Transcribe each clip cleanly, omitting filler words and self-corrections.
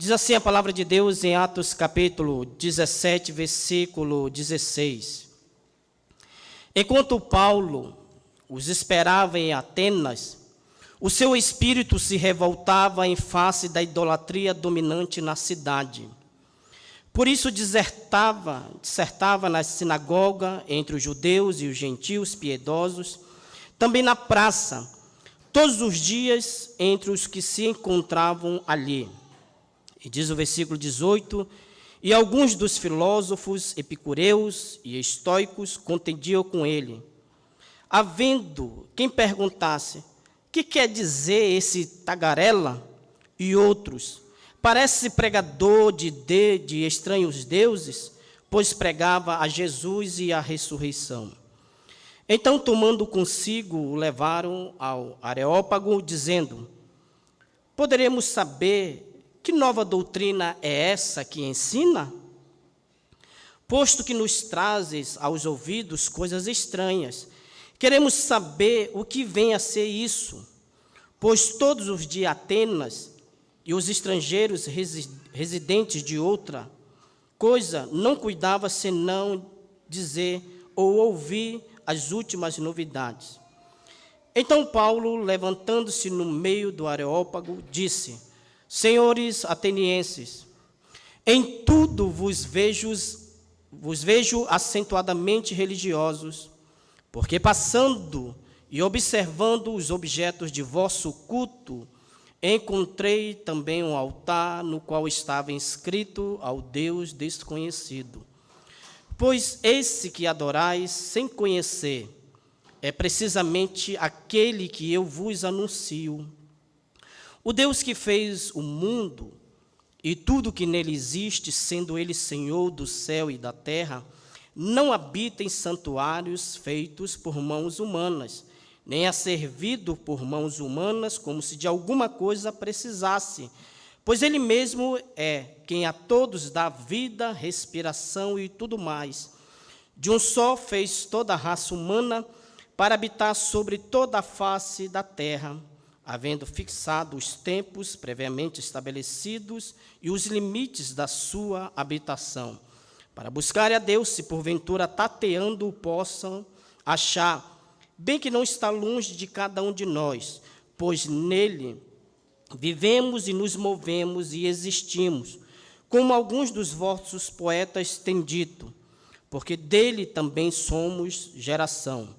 Diz assim a palavra de Deus em Atos capítulo 17, versículo 16. Enquanto Paulo os esperava em Atenas, o seu espírito se revoltava em face da idolatria dominante na cidade. Por isso dissertava na sinagoga entre os judeus e os gentios piedosos, também na praça, todos os dias entre os que se encontravam ali. E diz o versículo 18, e alguns dos filósofos epicureus e estoicos contendiam com ele, havendo quem perguntasse, que quer dizer esse tagarela? E outros, parece pregador de estranhos deuses, pois pregava a Jesus e a ressurreição. Então, tomando consigo, o levaram ao Areópago, dizendo, poderemos saber que nova doutrina é essa que ensina? Posto que nos trazes aos ouvidos coisas estranhas, queremos saber o que vem a ser isso, pois todos os de Atenas e os estrangeiros residentes de outra coisa não cuidava senão dizer ou ouvir as últimas novidades. Então Paulo, levantando-se no meio do Areópago, disse, senhores atenienses, em tudo vos vejo acentuadamente religiosos, porque passando e observando os objetos de vosso culto, encontrei também um altar no qual estava inscrito ao Deus desconhecido. Pois esse que adorais sem conhecer é precisamente aquele que eu vos anuncio. O Deus que fez o mundo e tudo que nele existe, sendo ele Senhor do céu e da terra, não habita em santuários feitos por mãos humanas, nem é servido por mãos humanas como se de alguma coisa precisasse, pois ele mesmo é quem a todos dá vida, respiração e tudo mais. De um só fez toda a raça humana para habitar sobre toda a face da terra, havendo fixado os tempos previamente estabelecidos e os limites da sua habitação, para buscar a Deus, se porventura tateando o possam achar, bem que não está longe de cada um de nós, pois nele vivemos e nos movemos e existimos, como alguns dos vossos poetas têm dito, porque dele também somos geração.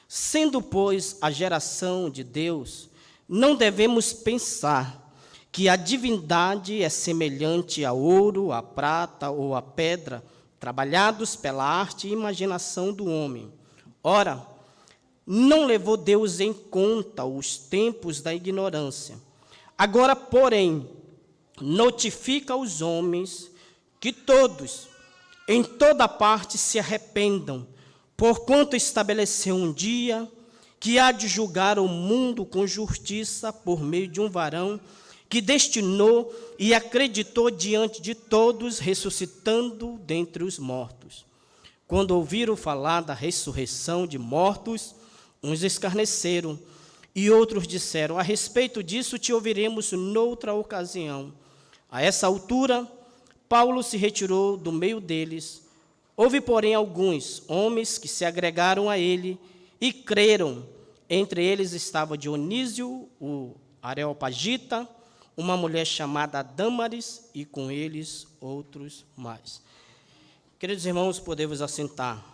Sendo, pois, a geração de Deus, não devemos pensar que a divindade é semelhante ao ouro, à prata ou à pedra, trabalhados pela arte e imaginação do homem. Ora, não levou Deus em conta os tempos da ignorância. Agora, porém, notifica aos homens que todos, em toda parte, se arrependam, porquanto estabeleceu um dia que há de julgar o mundo com justiça por meio de um varão que destinou e acreditou diante de todos, ressuscitando dentre os mortos. Quando ouviram falar da ressurreição de mortos, uns escarneceram, e outros disseram, a respeito disso te ouviremos noutra ocasião. A essa altura, Paulo se retirou do meio deles. Houve, porém, alguns homens que se agregaram a ele e creram. Entre eles estava Dionísio, o Areopagita, uma mulher chamada Dâmaris, e com eles outros mais. Queridos irmãos, podemos assentar.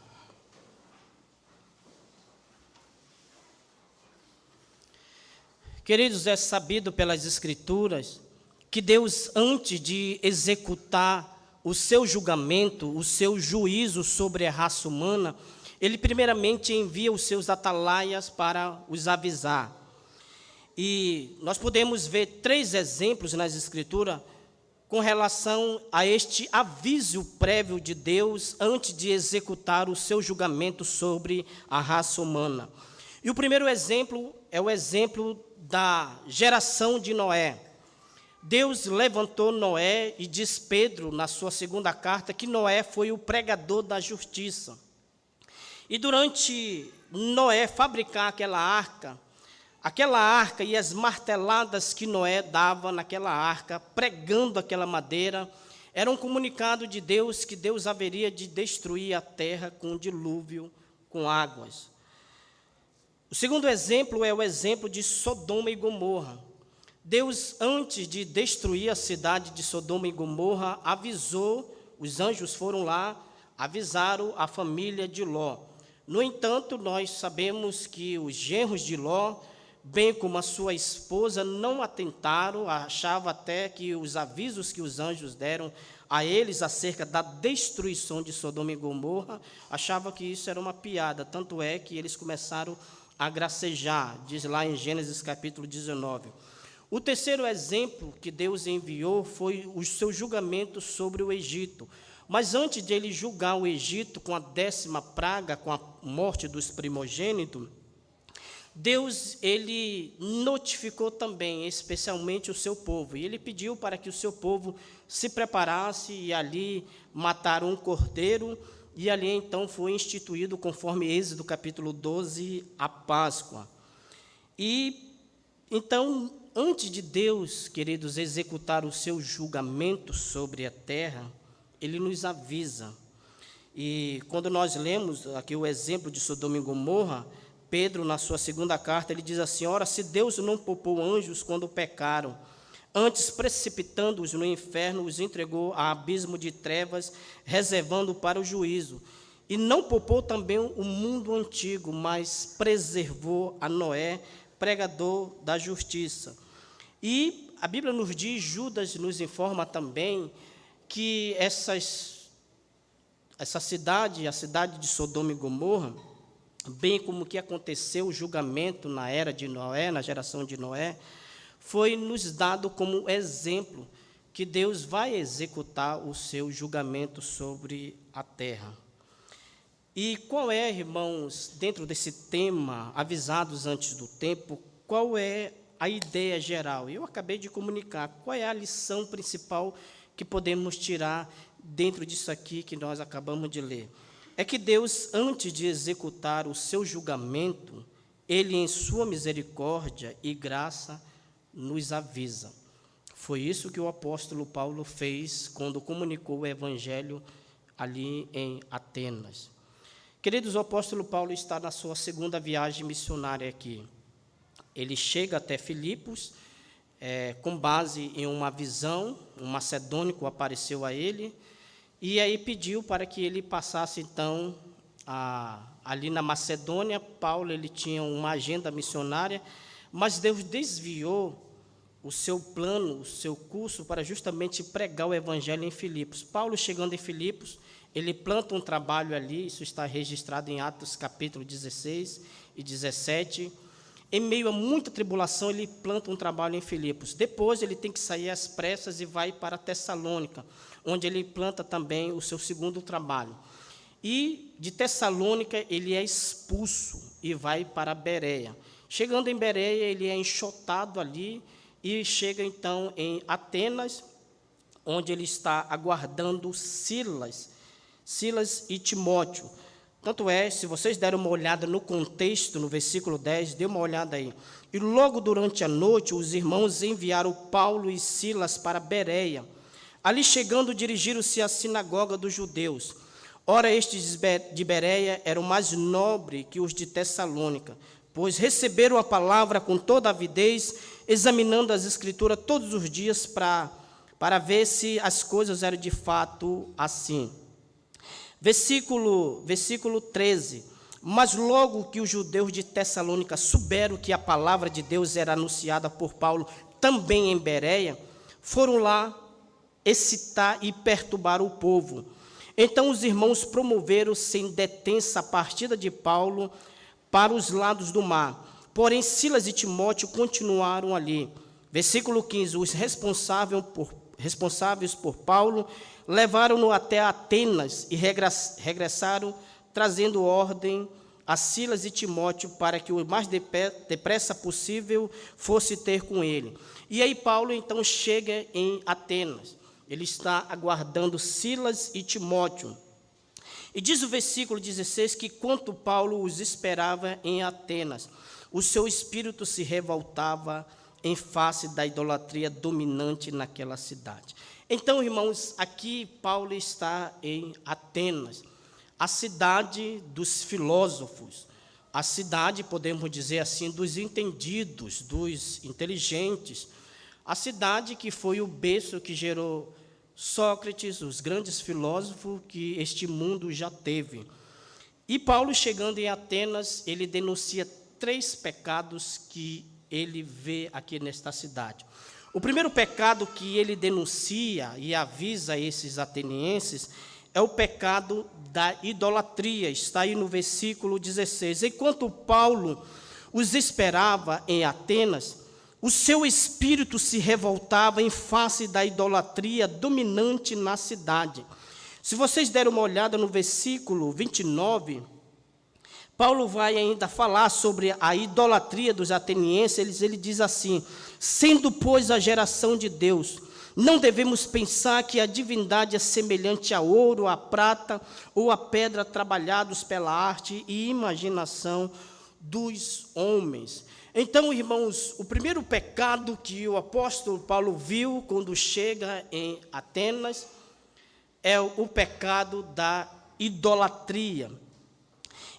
Queridos, é sabido pelas Escrituras que Deus, antes de executar o seu julgamento, o seu juízo sobre a raça humana, Ele primeiramente envia os seus atalaias para os avisar. E nós podemos ver 3 exemplos nas Escrituras com relação a este aviso prévio de Deus antes de executar o seu julgamento sobre a raça humana. E o primeiro exemplo é o exemplo da geração de Noé. Deus levantou Noé e diz Pedro, na sua segunda carta, que Noé foi o pregador da justiça. E durante Noé fabricar aquela arca, aquela arca e as marteladas que Noé dava naquela arca, pregando aquela madeira, era um comunicado de Deus que Deus haveria de destruir a terra com um dilúvio, com águas. O segundo exemplo é o exemplo de Sodoma e Gomorra. Deus, antes de destruir a cidade de Sodoma e Gomorra, avisou, os anjos foram lá, avisaram a família de Ló. No entanto, nós sabemos que os genros de Ló, bem como a sua esposa, não atentaram, achavam até que os avisos que os anjos deram a eles acerca da destruição de Sodoma e Gomorra, achavam que isso era uma piada, tanto é que eles começaram a gracejar, diz lá em Gênesis capítulo 19. O terceiro exemplo que Deus enviou foi o seu julgamento sobre o Egito. Mas antes de ele julgar o Egito com a 10ª praga, com a morte dos primogênitos, Deus, ele notificou também, especialmente o seu povo, e ele pediu para que o seu povo se preparasse e ali mataram um cordeiro, e ali então foi instituído, conforme Êxodo capítulo 12, a Páscoa. E então, antes de Deus, queridos, executar o seu julgamento sobre a terra, ele nos avisa. E quando nós lemos aqui o exemplo de Sodoma e Gomorra, Pedro, na sua segunda carta, ele diz assim: ora, se Deus não poupou anjos quando pecaram, antes precipitando-os no inferno, os entregou a abismo de trevas, reservando para o juízo. E não poupou também o mundo antigo, mas preservou a Noé, pregador da justiça. E a Bíblia nos diz, Judas nos informa também, que essa cidade, a cidade de Sodoma e Gomorra, bem como que aconteceu o julgamento na era de Noé, na geração de Noé, foi nos dado como exemplo que Deus vai executar o seu julgamento sobre a terra. E qual é, irmãos, dentro desse tema, avisados antes do tempo, qual é a ideia geral? Eu acabei de comunicar, qual é a lição principal que podemos tirar dentro disso aqui que nós acabamos de ler? É que Deus, antes de executar o seu julgamento, Ele, em sua misericórdia e graça, nos avisa. Foi isso que o apóstolo Paulo fez quando comunicou o evangelho ali em Atenas. Queridos, o apóstolo Paulo está na sua segunda viagem missionária aqui. Ele chega até Filipos, com base em uma visão, um macedônico apareceu a ele, e aí pediu para que ele passasse, então, ali na Macedônia. Paulo, ele tinha uma agenda missionária, mas Deus desviou o seu plano, o seu curso, para justamente pregar o evangelho em Filipos. Paulo, chegando em Filipos, ele planta um trabalho ali, isso está registrado em Atos capítulo 16 e 17. Em meio a muita tribulação, ele planta um trabalho em Filipos. Depois, ele tem que sair às pressas e vai para Tessalônica, onde ele planta também o seu segundo trabalho. E de Tessalônica, ele é expulso e vai para Bereia. Chegando em Bereia, ele é enxotado ali e chega então em Atenas, onde ele está aguardando Silas e Timóteo. Tanto é, se vocês deram uma olhada no contexto, no versículo 10, dê uma olhada aí. E logo durante a noite, os irmãos enviaram Paulo e Silas para Bereia. Ali chegando, dirigiram-se à sinagoga dos judeus. Ora, estes de Bereia eram mais nobres que os de Tessalônica, pois receberam a palavra com toda avidez, examinando as Escrituras todos os dias para ver se as coisas eram de fato assim. Versículo 13. Mas logo que os judeus de Tessalônica souberam que a palavra de Deus era anunciada por Paulo também em Bereia, foram lá excitar e perturbar o povo. Então os irmãos promoveram sem detença a partida de Paulo para os lados do mar. Porém, Silas e Timóteo continuaram ali. Versículo 15. Os responsáveis por Paulo levaram-no até Atenas e regressaram, trazendo ordem a Silas e Timóteo para que o mais depressa possível fosse ter com ele. E aí Paulo então chega em Atenas. Ele está aguardando Silas e Timóteo. E diz o versículo 16 que quanto Paulo os esperava em Atenas, o seu espírito se revoltava em face da idolatria dominante naquela cidade. Então, irmãos, aqui Paulo está em Atenas, a cidade dos filósofos, a cidade, podemos dizer assim, dos entendidos, dos inteligentes, a cidade que foi o berço que gerou Sócrates, os grandes filósofos que este mundo já teve. E Paulo, chegando em Atenas, ele denuncia 3 pecados que ele vê aqui nesta cidade. O primeiro pecado que ele denuncia e avisa esses atenienses é o pecado da idolatria, está aí no versículo 16. Enquanto Paulo os esperava em Atenas, o seu espírito se revoltava em face da idolatria dominante na cidade. Se vocês derem uma olhada no versículo 29, Paulo vai ainda falar sobre a idolatria dos atenienses. Ele diz assim: sendo, pois, a geração de Deus, não devemos pensar que a divindade é semelhante a ouro, a prata ou a pedra trabalhados pela arte e imaginação dos homens. Então, irmãos, o primeiro pecado que o apóstolo Paulo viu quando chega em Atenas é o pecado da idolatria.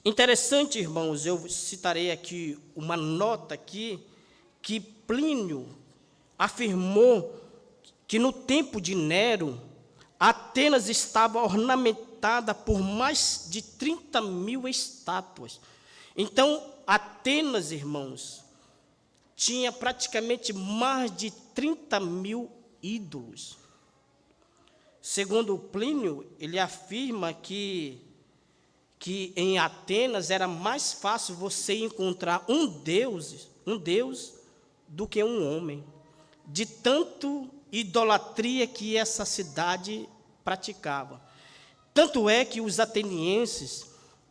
Interessante, irmãos, eu citarei aqui uma nota aqui, que Plínio afirmou que no tempo de Nero, Atenas estava ornamentada por mais de 30.000 estátuas. Então, Atenas, irmãos, tinha praticamente mais de 30.000 ídolos. Segundo Plínio, ele afirma que em Atenas era mais fácil você encontrar um Deus do que um homem, de tanto idolatria que essa cidade praticava. Tanto é que os atenienses,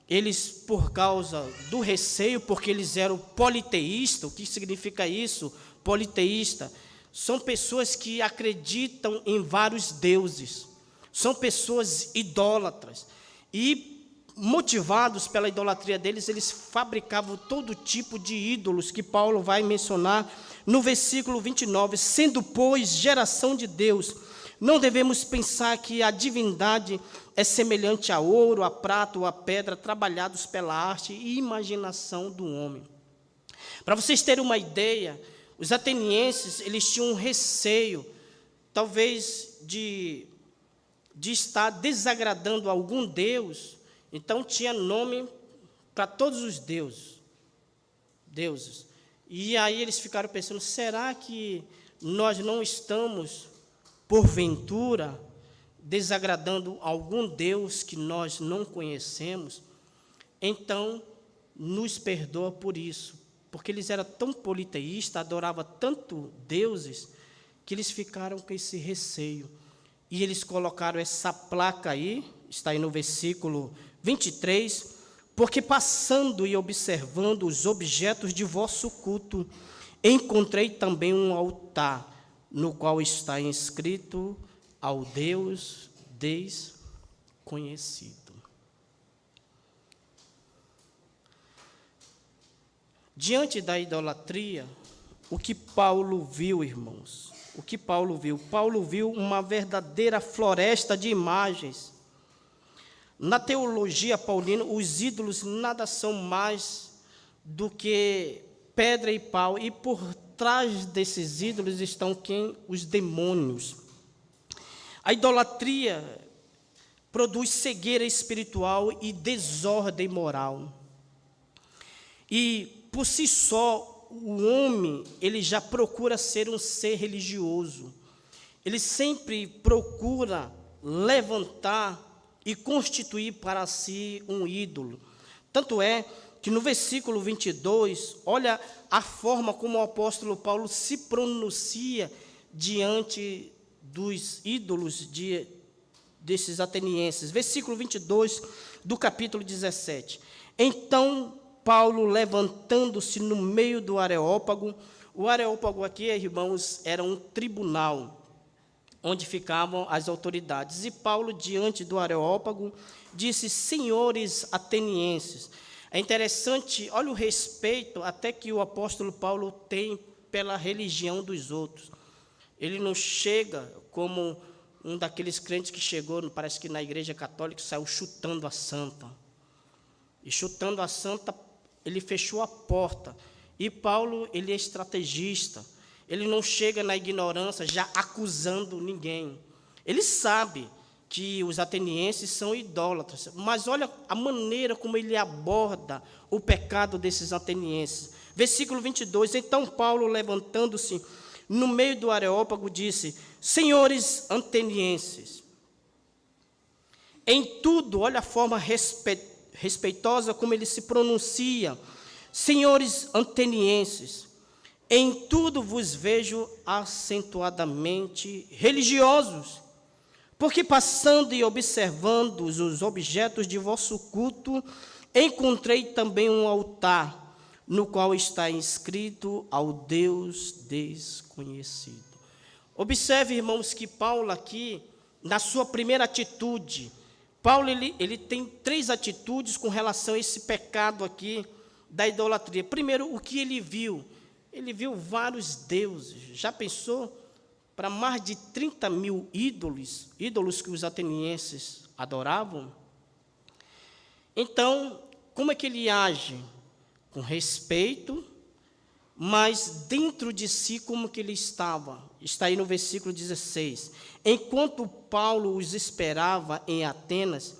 eles, por causa do receio, porque eles eram politeístas. O que significa isso? Politeísta são pessoas que acreditam em vários deuses, são pessoas idólatras, e motivados pela idolatria deles, eles fabricavam todo tipo de ídolos que Paulo vai mencionar no versículo 29. Sendo, pois, geração de Deus, não devemos pensar que a divindade é semelhante a ouro, a prata ou a pedra, trabalhados pela arte e imaginação do homem. Para vocês terem uma ideia, os atenienses, eles tinham um receio, talvez, de estar desagradando algum deus. Então, tinha nome para todos os deuses. E aí eles ficaram pensando, será que nós não estamos, porventura, desagradando algum Deus que nós não conhecemos? Então, nos perdoa por isso, porque eles eram tão politeístas, adoravam tanto deuses, que eles ficaram com esse receio. E eles colocaram essa placa aí, está aí no versículo 23, porque passando e observando os objetos de vosso culto, encontrei também um altar, no qual está inscrito ao Deus desconhecido. Diante da idolatria, o que Paulo viu, irmãos? O que Paulo viu? Paulo viu uma verdadeira floresta de imagens. Na teologia paulina, os ídolos nada são mais do que pedra e pau, e por trás desses ídolos estão quem? Os demônios. A idolatria produz cegueira espiritual e desordem moral. E, por si só, o homem, ele já procura ser um ser religioso. Ele sempre procura levantar e constituir para si um ídolo. Tanto é que no versículo 22, olha a forma como o apóstolo Paulo se pronuncia diante dos ídolos desses atenienses. Versículo 22 do capítulo 17. Então, Paulo, levantando-se no meio do Areópago, o Areópago aqui, irmãos, era um tribunal, onde ficavam as autoridades. E Paulo, diante do Areópago, disse: senhores atenienses, É interessante, olha o respeito até que o apóstolo Paulo tem pela religião dos outros. Ele não chega como um daqueles crentes que chegou, parece que na igreja católica, saiu chutando a santa. E chutando a santa, ele fechou a porta. E Paulo, ele é estrategista. Ele não chega na ignorância já acusando ninguém. Ele sabe que os atenienses são idólatras, mas olha a maneira como ele aborda o pecado desses atenienses. Versículo 22, então Paulo, levantando-se no meio do Areópago, disse: senhores atenienses, em tudo, olha a forma respeitosa como ele se pronuncia, senhores atenienses, em tudo vos vejo acentuadamente religiosos, porque passando e observando os objetos de vosso culto, encontrei também um altar, no qual está inscrito ao Deus desconhecido. Observe, irmãos, que Paulo aqui, na sua primeira atitude, Paulo ele tem 3 atitudes com relação a esse pecado aqui da idolatria. Primeiro, o que ele viu? Ele viu vários deuses. Já pensou? Para mais de 30 mil ídolos que os atenienses adoravam. Então, como é que ele age? Com respeito, mas dentro de si como que ele estava? Está aí no versículo 16. Enquanto Paulo os esperava em Atenas,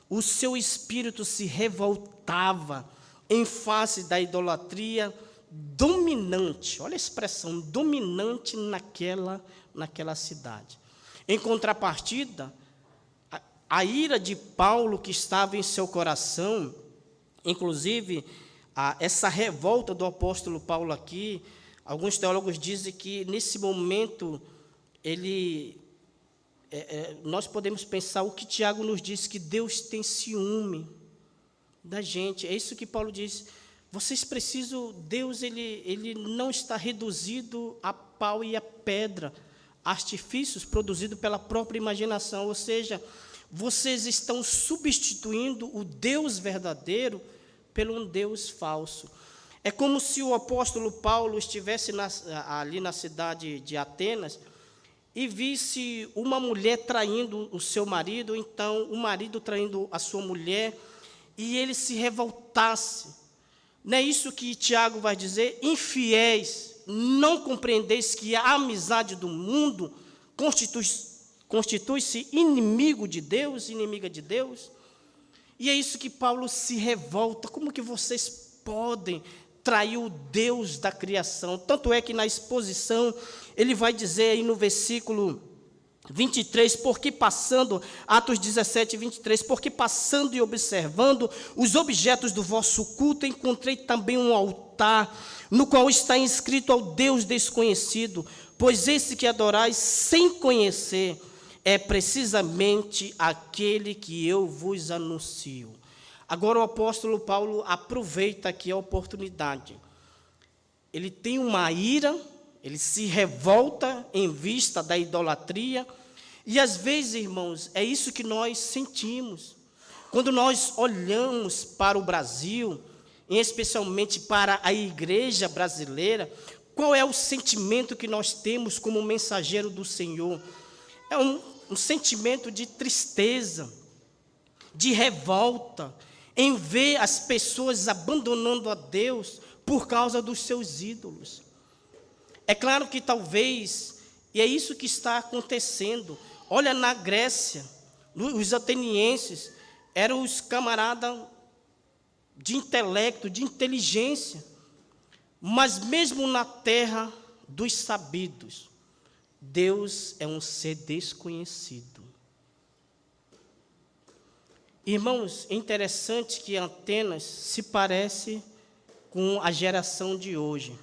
o seu espírito se revoltava em face da idolatria dominante. Olha a expressão, dominante naquela cidade. Em contrapartida, a ira de Paulo que estava em seu coração, inclusive essa revolta do apóstolo Paulo aqui, alguns teólogos dizem que nesse momento nós podemos pensar o que Tiago nos diz, que Deus tem ciúme da gente. É isso que Paulo diz. Vocês precisam, Deus ele não está reduzido a pau e a pedra, artifícios produzidos pela própria imaginação, ou seja, vocês estão substituindo o Deus verdadeiro pelo um Deus falso. É como se o apóstolo Paulo estivesse ali na cidade de Atenas e visse uma mulher traindo o seu marido, então o marido traindo a sua mulher, e ele se revoltasse. Não é isso que Tiago vai dizer? Infiéis, não compreendeis que a amizade do mundo constitui-se inimigo de Deus, inimiga de Deus? E é isso que Paulo se revolta. Como que vocês podem trair o Deus da criação? Tanto é que na exposição ele vai dizer aí no versículo 23, porque passando, Atos 17, 23, porque passando e observando os objetos do vosso culto, encontrei também um altar, no qual está inscrito ao Deus desconhecido, pois esse que adorais sem conhecer é precisamente aquele que eu vos anuncio. Agora o apóstolo Paulo aproveita aqui a oportunidade. Ele tem uma ira, ele se revolta em vista da idolatria, e às vezes, irmãos, é isso que nós sentimos. Quando nós olhamos para o Brasil, e especialmente para a igreja brasileira, qual é o sentimento que nós temos como mensageiro do Senhor? É um sentimento de tristeza, de revolta, em ver as pessoas abandonando a Deus por causa dos seus ídolos. É claro que talvez, e é isso que está acontecendo, olha na Grécia, os atenienses eram os camaradas de intelecto, de inteligência, mas mesmo na terra dos sabidos, Deus é um ser desconhecido. Irmãos, é interessante que Atenas se parece com a geração de hoje.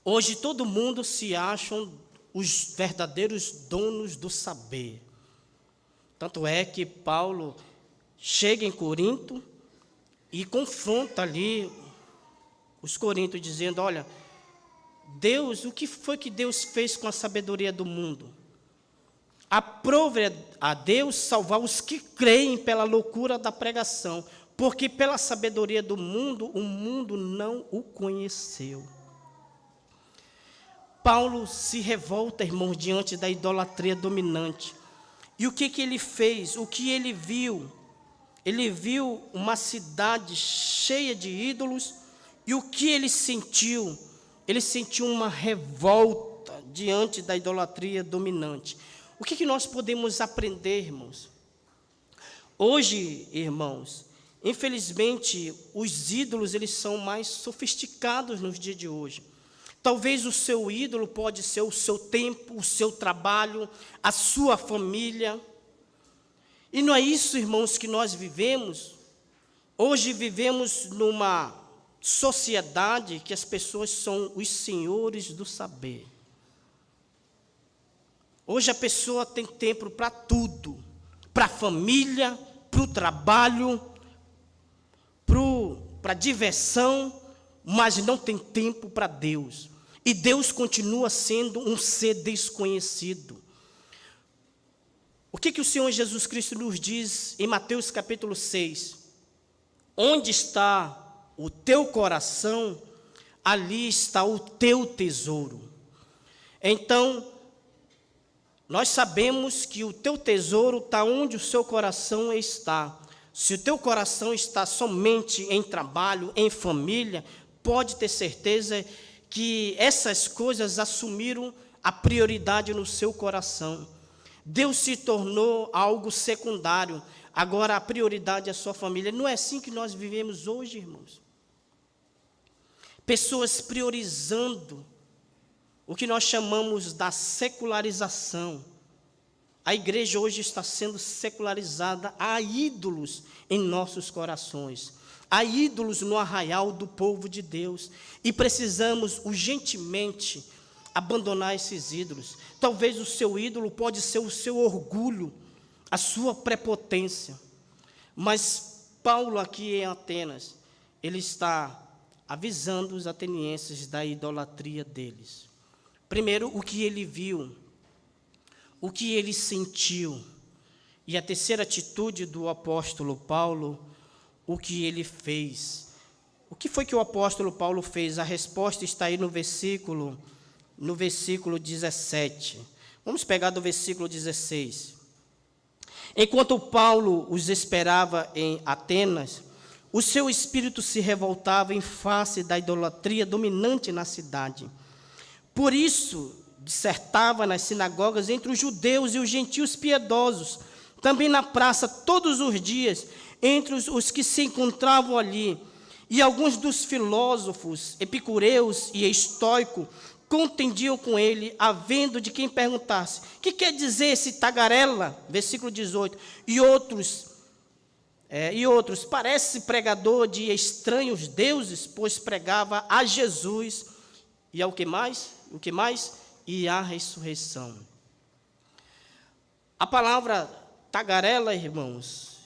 Hoje todo mundo se acham os verdadeiros donos do saber. Tanto é que Paulo chega em Corinto e confronta ali os coríntios, dizendo: olha, Deus, o que foi que Deus fez com a sabedoria do mundo? Aprove a Deus salvar os que creem pela loucura da pregação, porque pela sabedoria do mundo, o mundo não o conheceu. Paulo se revolta, irmãos, diante da idolatria dominante. E o que ele fez? O que ele viu? Ele viu uma cidade cheia de ídolos, e o que ele sentiu? Ele sentiu uma revolta diante da idolatria dominante. O que nós podemos aprender, irmãos? Hoje, irmãos, infelizmente, os ídolos eles são mais sofisticados nos dias de hoje. Talvez o seu ídolo pode ser o seu tempo, o seu trabalho, a sua família. E não é isso, irmãos, que nós vivemos. Hoje vivemos numa sociedade que as pessoas são os senhores do saber. Hoje a pessoa tem tempo para tudo, para a família, para o trabalho, para a diversão, mas não tem tempo para Deus. E Deus continua sendo um ser desconhecido. O que o Senhor Jesus Cristo nos diz em Mateus capítulo 6? Onde está o teu coração, ali está o teu tesouro. Então, nós sabemos que o teu tesouro está onde o seu coração está. Se o teu coração está somente em trabalho, em família, pode ter certeza que essas coisas assumiram a prioridade no seu coração. Deus se tornou algo secundário. Agora a prioridade é a sua família. Não é assim que nós vivemos hoje, irmãos. Pessoas priorizando o que nós chamamos da secularização. A igreja hoje está sendo secularizada. Há ídolos em nossos corações. Há ídolos no arraial do povo de Deus. E precisamos urgentemente abandonar esses ídolos. Talvez o seu ídolo pode ser o seu orgulho, a sua prepotência. Mas Paulo aqui em Atenas, ele está avisando os atenienses da idolatria deles. Primeiro, o que ele viu, o que ele sentiu. E a terceira atitude do apóstolo Paulo, o que ele fez. O que foi que o apóstolo Paulo fez? A resposta está aí no versículo 17. Vamos pegar do versículo 16. Enquanto Paulo os esperava em Atenas, o seu espírito se revoltava em face da idolatria dominante na cidade. Por isso, dissertava nas sinagogas entre os judeus e os gentios piedosos, também na praça todos os dias, entre os que se encontravam ali. E alguns dos filósofos, epicureus e estoicos, contendiam com ele, havendo de quem perguntasse: que quer dizer esse tagarela? Versículo 18. E outros, parece pregador de estranhos deuses, pois pregava a Jesus e ao que mais? O que mais? E a ressurreição. A palavra tagarela, irmãos,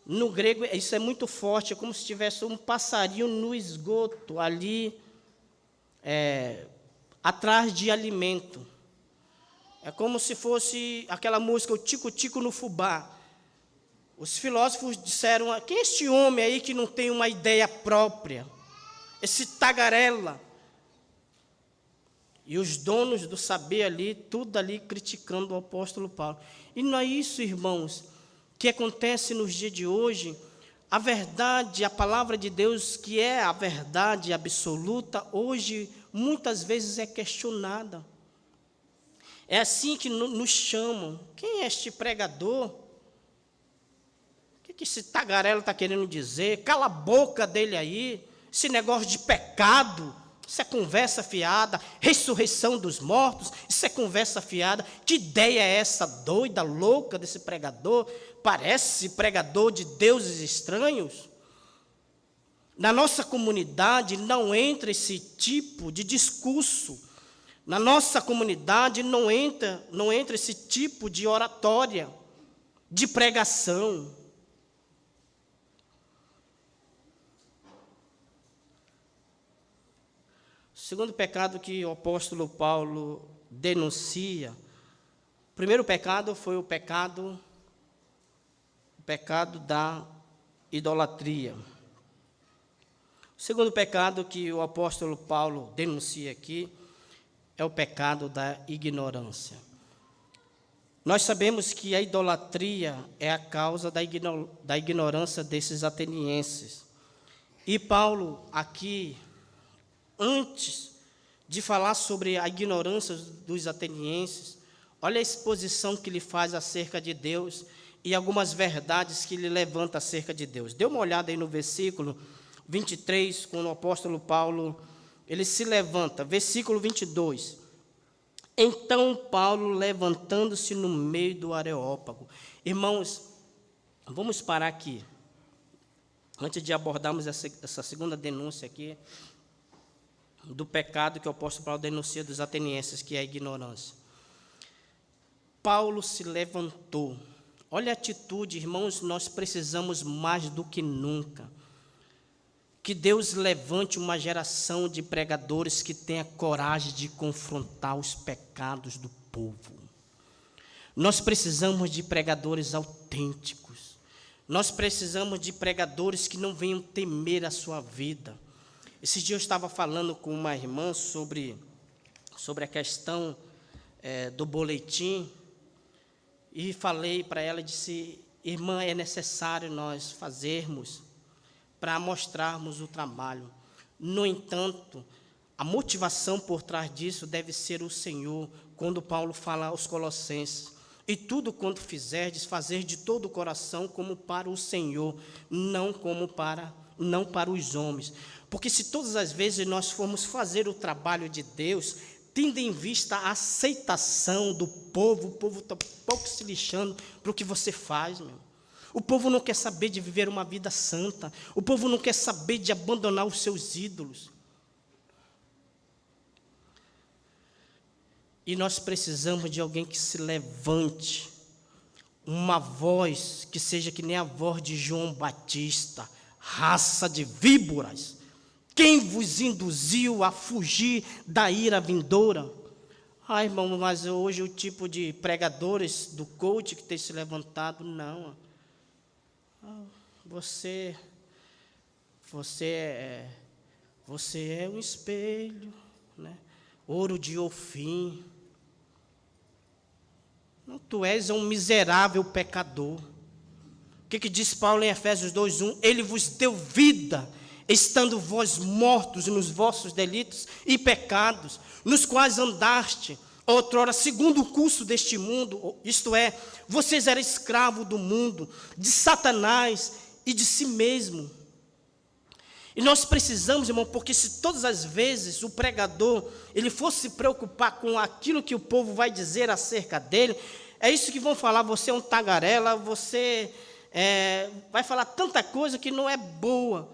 no grego, isso é muito forte, é como se tivesse um passarinho no esgoto ali, atrás de alimento. É como se fosse aquela música, o tico-tico no fubá. Os filósofos disseram: quem é este homem aí que não tem uma ideia própria? Esse tagarela. E os donos do saber ali, tudo ali criticando o apóstolo Paulo. E não é isso, irmãos, que acontece nos dias de hoje. A verdade, a palavra de Deus, que é a verdade absoluta, hoje muitas vezes é questionada. É assim que nos chamam. Quem é este pregador? O que esse tagarela está querendo dizer? Cala a boca dele aí. Esse negócio de pecado, isso é conversa fiada. Ressurreição dos mortos, isso é conversa fiada. Que ideia é essa doida, louca desse pregador? Parece pregador de deuses estranhos. Na nossa comunidade não entra esse tipo de discurso. Na nossa comunidade não entra esse tipo de oratória, de pregação. O segundo pecado que o apóstolo Paulo denuncia, o primeiro pecado foi o pecado da idolatria. O segundo pecado que o apóstolo Paulo denuncia aqui é o pecado da ignorância. Nós sabemos que a idolatria é a causa da ignorância desses atenienses. E Paulo aqui, antes de falar sobre a ignorância dos atenienses, olha a exposição que ele faz acerca de Deus e algumas verdades que ele levanta acerca de Deus. Dê uma olhada aí no versículo 23, quando o apóstolo Paulo, ele se levanta, versículo 22. Então Paulo, levantando-se no meio do Areópago. Irmãos, vamos parar aqui, antes de abordarmos essa segunda denúncia aqui, do pecado que o apóstolo Paulo denuncia dos atenienses, que é a ignorância. Paulo se levantou. Olha a atitude, irmãos, nós precisamos mais do que nunca. Que Deus levante uma geração de pregadores que tenha coragem de confrontar os pecados do povo. Nós precisamos de pregadores autênticos. Nós precisamos de pregadores que não venham temer a sua vida. Esses dias eu estava falando com uma irmã sobre a questão do boletim, e falei para ela, disse: irmã, é necessário nós fazermos para mostrarmos o trabalho. No entanto, a motivação por trás disso deve ser o Senhor, quando Paulo fala aos Colossenses: e tudo quanto fizerdes, fazer de todo o coração como para o Senhor, não para os homens. Porque se todas as vezes nós formos fazer o trabalho de Deus, tendo em vista a aceitação do povo, o povo está pouco se lixando para o que você faz, meu. O povo não quer saber de viver uma vida santa. O povo não quer saber de abandonar os seus ídolos. E nós precisamos de alguém que se levante, uma voz que seja que nem a voz de João Batista: raça de víboras, quem vos induziu a fugir da ira vindoura? Irmão, mas hoje o tipo de pregadores do coach que tem se levantado, não. Você é um espelho, né? Ouro de Ofim. Não, tu és um miserável pecador. O que diz Paulo em Efésios 2:1? Ele vos deu vida, estando vós mortos nos vossos delitos e pecados, nos quais andaste outrora segundo o curso deste mundo, isto é, vocês eram escravos do mundo, de Satanás e de si mesmo. E nós precisamos, irmão, porque se todas as vezes o pregador ele fosse se preocupar com aquilo que o povo vai dizer acerca dele, é isso que vão falar: você é um tagarela, você vai falar tanta coisa que não é boa.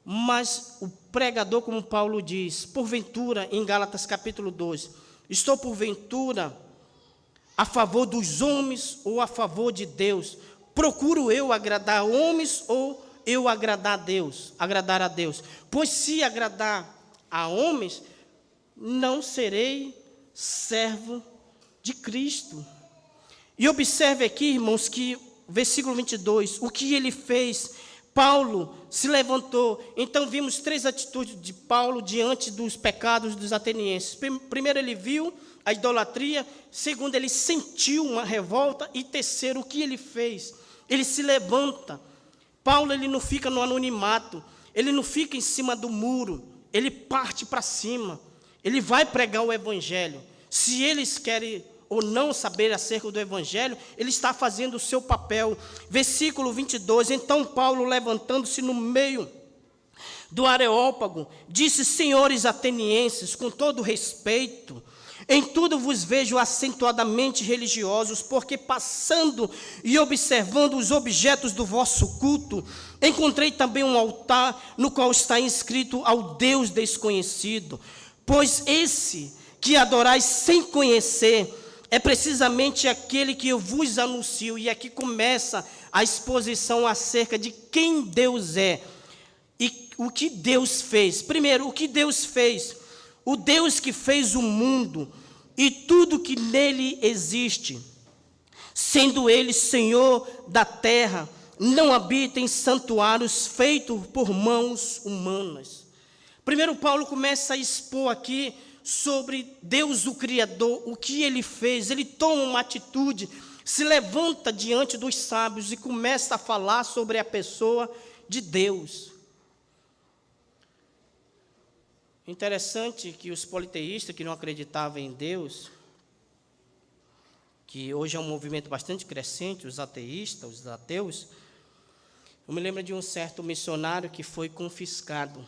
Mas o pregador, como Paulo diz, porventura, em Gálatas capítulo 2, estou porventura a favor dos homens ou a favor de Deus? Procuro eu agradar homens ou eu agradar a Deus? Pois se agradar a homens, não serei servo de Cristo. E observe aqui, irmãos, que versículo 22, o que ele fez? Paulo se levantou. Então vimos três atitudes de Paulo diante dos pecados dos atenienses. Primeiro, ele viu a idolatria. Segundo, ele sentiu uma revolta. E terceiro, o que ele fez? Ele se levanta. Paulo, ele não fica no anonimato, ele não fica em cima do muro, ele parte para cima, ele vai pregar o evangelho. Se eles querem ou não saber acerca do evangelho, ele está fazendo o seu papel. Versículo 22, então Paulo, levantando-se no meio do Areópago, disse: senhores atenienses, com todo respeito, em tudo vos vejo acentuadamente religiosos, porque passando e observando os objetos do vosso culto, encontrei também um altar no qual está inscrito ao Deus desconhecido. Pois esse que adorais sem conhecer é precisamente aquele que eu vos anuncio. E aqui começa a exposição acerca de quem Deus é e o que Deus fez. Primeiro, o que Deus fez? O Deus que fez o mundo e tudo que nele existe, sendo ele Senhor da terra não habita em santuários feitos por mãos humanas. Primeiro Paulo começa a expor aqui sobre Deus o Criador, o que ele fez. Ele toma uma atitude, se levanta diante dos sábios e começa a falar sobre a pessoa de Deus. Interessante que os politeístas que não acreditavam em Deus, que hoje é um movimento bastante crescente, os ateístas, os ateus, eu me lembro de um certo missionário que foi confiscado.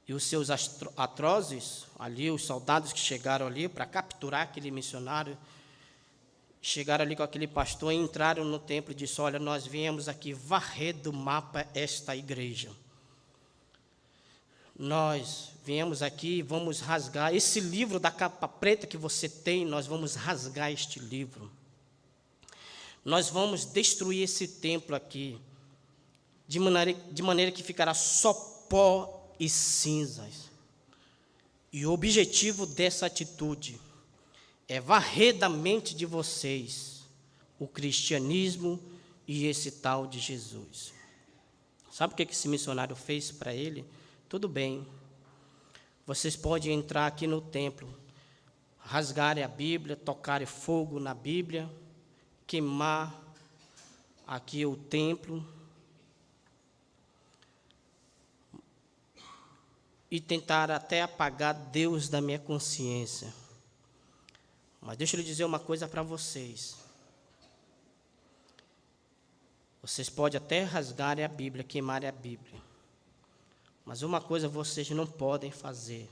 E os seus atrozes, ali, os soldados que chegaram ali para capturar aquele missionário, chegaram ali com aquele pastor, entraram no templo e disseram: olha, nós viemos aqui varrer do mapa esta igreja. Nós viemos aqui e vamos rasgar esse livro da capa preta que você tem, nós vamos rasgar este livro. Nós vamos destruir esse templo aqui, de maneira que ficará só pó e cinzas. E o objetivo dessa atitude é varrer da mente de vocês o cristianismo e esse tal de Jesus. Sabe o que esse missionário fez para ele? Tudo bem, vocês podem entrar aqui no templo, rasgarem a Bíblia, tocarem fogo na Bíblia, queimar aqui o templo e tentar até apagar Deus da minha consciência. Mas deixa eu dizer uma coisa para vocês. Vocês podem até rasgarem a Bíblia, queimarem a Bíblia. Mas uma coisa vocês não podem fazer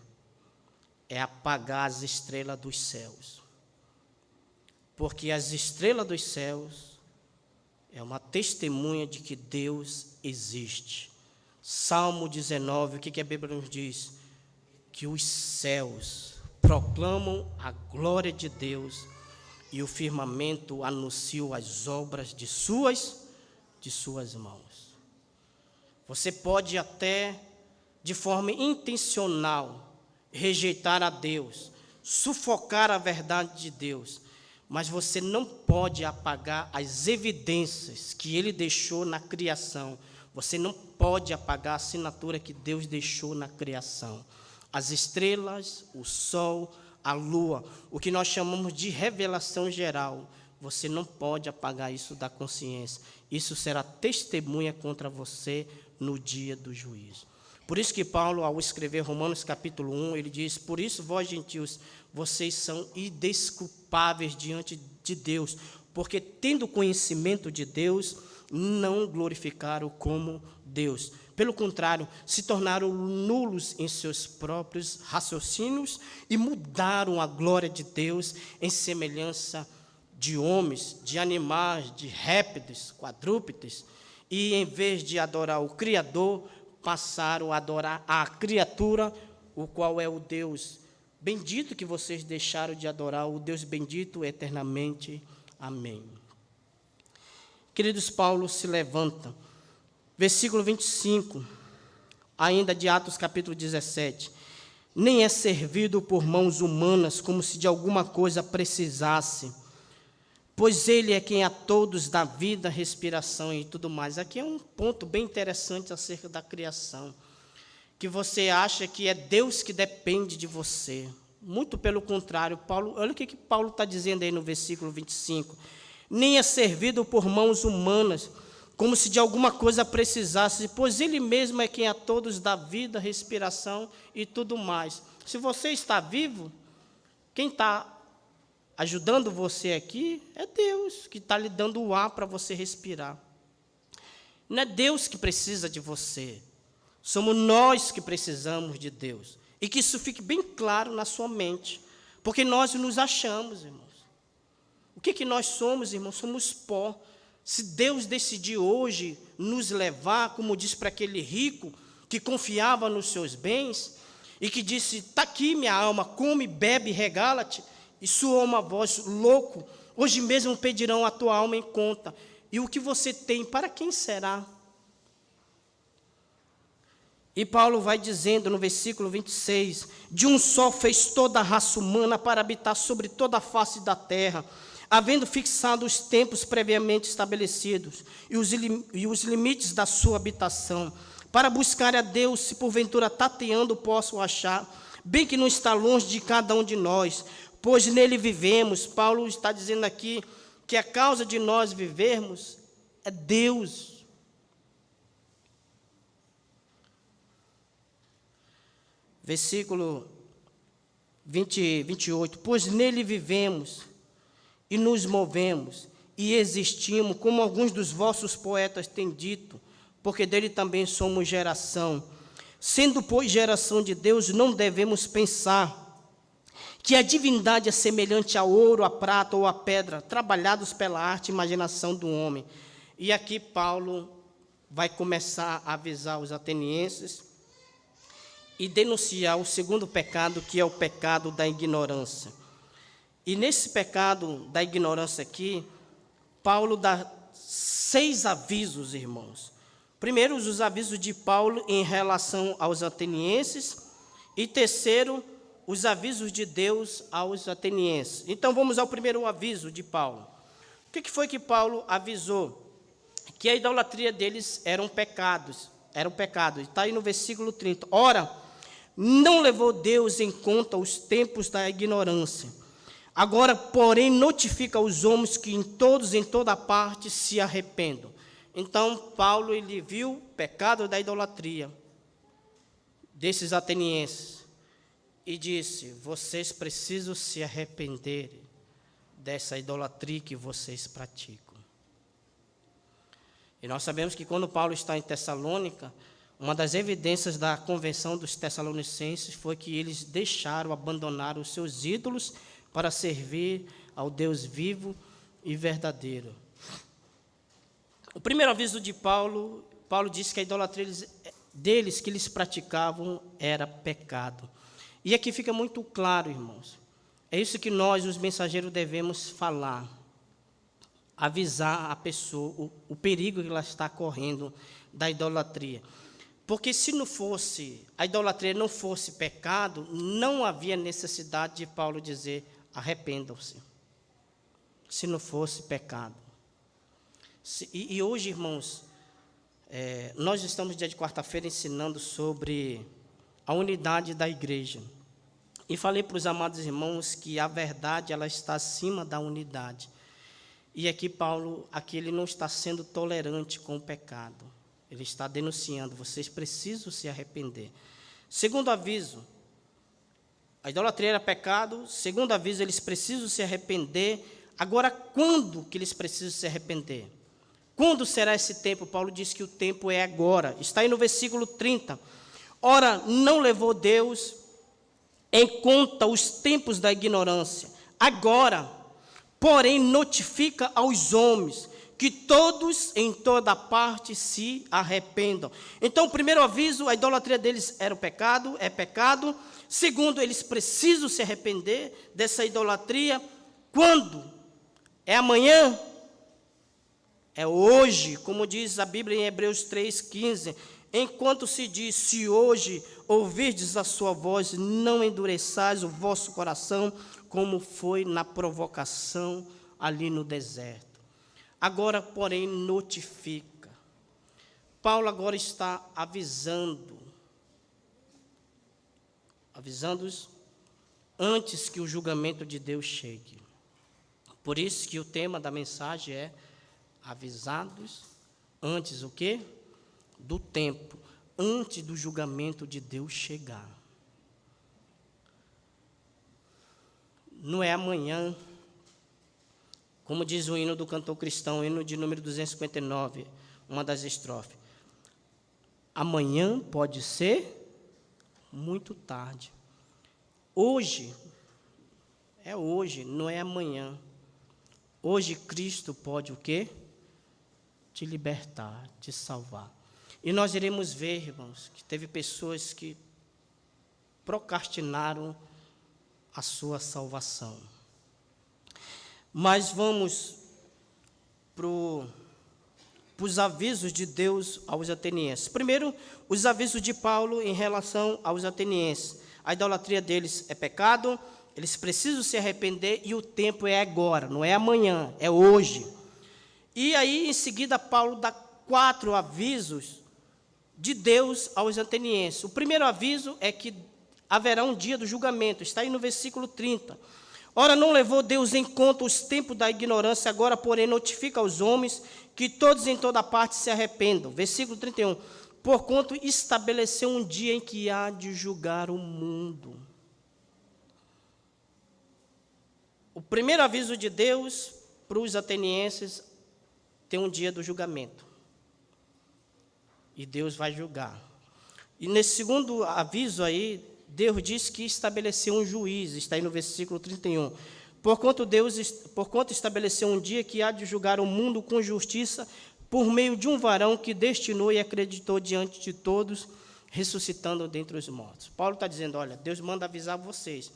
é apagar as estrelas dos céus. Porque as estrelas dos céus é uma testemunha de que Deus existe. Salmo 19, o que a Bíblia nos diz? Que os céus proclamam a glória de Deus e o firmamento anuncia as obras de suas mãos. Você pode até, de forma intencional, rejeitar a Deus, sufocar a verdade de Deus, mas você não pode apagar as evidências que Ele deixou na criação. Você não pode apagar a assinatura que Deus deixou na criação. As estrelas, o sol, a lua, o que nós chamamos de revelação geral, você não pode apagar isso da consciência. Isso será testemunha contra você no dia do juízo. Por isso que Paulo, ao escrever Romanos capítulo 1, ele diz: por isso, vós gentios, vocês são indesculpáveis diante de Deus, porque tendo conhecimento de Deus, não glorificaram como Deus. Pelo contrário, se tornaram nulos em seus próprios raciocínios e mudaram a glória de Deus em semelhança de homens, de animais, de répteis, quadrúpedes, e em vez de adorar o Criador, passaram a adorar a criatura, o qual é o Deus bendito que vocês deixaram de adorar, o Deus bendito eternamente. Amém. Queridos, Paulo se levanta. Versículo 25, ainda de Atos capítulo 17. Nem é servido por mãos humanas, como se de alguma coisa precisasse, pois Ele é quem a todos dá vida, respiração e tudo mais. Aqui é um ponto bem interessante acerca da criação, que você acha que é Deus que depende de você. Muito pelo contrário, Paulo, olha o que Paulo está dizendo aí no versículo 25. Nem é servido por mãos humanas, como se de alguma coisa precisasse, pois Ele mesmo é quem a todos dá vida, respiração e tudo mais. Se você está vivo, quem está ajudando você aqui é Deus, que está lhe dando o ar para você respirar. Não é Deus que precisa de você, somos nós que precisamos de Deus. E que isso fique bem claro na sua mente, porque nós nos achamos, irmãos. O que nós somos, irmãos? Somos pó. Se Deus decidir hoje nos levar, como diz para aquele rico que confiava nos seus bens e que disse: está aqui minha alma, come, bebe, regala-te, e soou uma voz: louco, hoje mesmo pedirão a tua alma em conta. E o que você tem, para quem será? E Paulo vai dizendo no versículo 26, de um só fez toda a raça humana para habitar sobre toda a face da terra, havendo fixado os tempos previamente estabelecidos e os limites da sua habitação, para buscar a Deus, se porventura tateando possam achar, bem que não está longe de cada um de nós, pois nele vivemos. Paulo está dizendo aqui que a causa de nós vivermos é Deus. Versículo 28, pois nele vivemos e nos movemos e existimos, como alguns dos vossos poetas têm dito, porque dele também somos geração. Sendo, pois, geração de Deus, não devemos pensar que a divindade é semelhante ao ouro, à prata ou à pedra, trabalhados pela arte e imaginação do homem. E aqui Paulo vai começar a avisar os atenienses e denunciar o segundo pecado, que é o pecado da ignorância. E nesse pecado da ignorância aqui, Paulo dá 6 avisos, irmãos. Primeiro, os avisos de Paulo em relação aos atenienses. E terceiro, os avisos de Deus aos atenienses. Então, vamos ao primeiro aviso de Paulo. O que foi que Paulo avisou? Que a idolatria deles era um pecado. Está aí no versículo 30. Ora, não levou Deus em conta os tempos da ignorância. Agora, porém, notifica aos homens que em toda parte se arrependam. Então, Paulo, ele viu o pecado da idolatria desses atenienses e disse: vocês precisam se arrepender dessa idolatria que vocês praticam. E nós sabemos que quando Paulo está em Tessalônica, uma das evidências da convenção dos tessalonicenses foi que eles abandonaram os seus ídolos para servir ao Deus vivo e verdadeiro. O primeiro aviso de Paulo disse que a idolatria deles que eles praticavam era pecado. E aqui fica muito claro, irmãos. É isso que nós, os mensageiros, devemos falar. Avisar a pessoa o perigo que ela está correndo da idolatria. Porque se a idolatria não fosse pecado, não havia necessidade de Paulo dizer: arrependam-se. Se não fosse pecado. E hoje, irmãos, nós estamos dia de quarta-feira ensinando sobre a unidade da igreja. E falei para os amados irmãos que a verdade ela está acima da unidade. E aqui Paulo, ele não está sendo tolerante com o pecado. Ele está denunciando: vocês precisam se arrepender. Segundo aviso, a idolatria era pecado. Segundo aviso, eles precisam se arrepender. Agora, quando que eles precisam se arrepender? Quando será esse tempo? Paulo diz que o tempo é agora. Está aí no versículo 30. Ora, não levou Deus em conta os tempos da ignorância. Agora, porém, notifica aos homens que todos em toda parte se arrependam. Então, o primeiro aviso, a idolatria deles era o pecado, é pecado. Segundo, eles precisam se arrepender dessa idolatria. Quando? É amanhã? É hoje, como diz a Bíblia em Hebreus 3,15. Enquanto se diz: se hoje ouvirdes a sua voz, não endureçais o vosso coração, como foi na provocação ali no deserto. Agora, porém, notifica. Paulo agora está avisando-os antes que o julgamento de Deus chegue. Por isso que o tema da mensagem é avisados antes o quê? Do tempo, antes do julgamento de Deus chegar. Não é amanhã, como diz o hino do cantor cristão, o hino de número 259, uma das estrofes. Amanhã pode ser muito tarde. Hoje, é hoje, não é amanhã. Hoje Cristo pode o quê? Te libertar, te salvar. E nós iremos ver, irmãos, que teve pessoas que procrastinaram a sua salvação. Mas vamos para os avisos de Deus aos atenienses. Primeiro, os avisos de Paulo em relação aos atenienses. A idolatria deles é pecado. eles precisam se arrepender e o tempo é agora, não é amanhã, é hoje. E aí, em seguida, Paulo dá 4 avisos de Deus aos atenienses. O primeiro aviso é que haverá um dia do julgamento, está aí no versículo 30. Ora, não levou Deus em conta os tempos da ignorância, agora, porém, notifica aos homens que todos em toda parte se arrependam. Versículo 31. Porquanto estabeleceu um dia em que há de julgar o mundo. O primeiro aviso de Deus para os atenienses tem um dia do julgamento. E Deus vai julgar. E nesse segundo aviso aí, Deus diz que estabeleceu um juiz, está aí no versículo 31. Porquanto estabeleceu um dia que há de julgar o mundo com justiça, por meio de um varão que destinou e acreditou diante de todos, ressuscitando dentre os mortos. Paulo está dizendo, olha, Deus manda avisar vocês,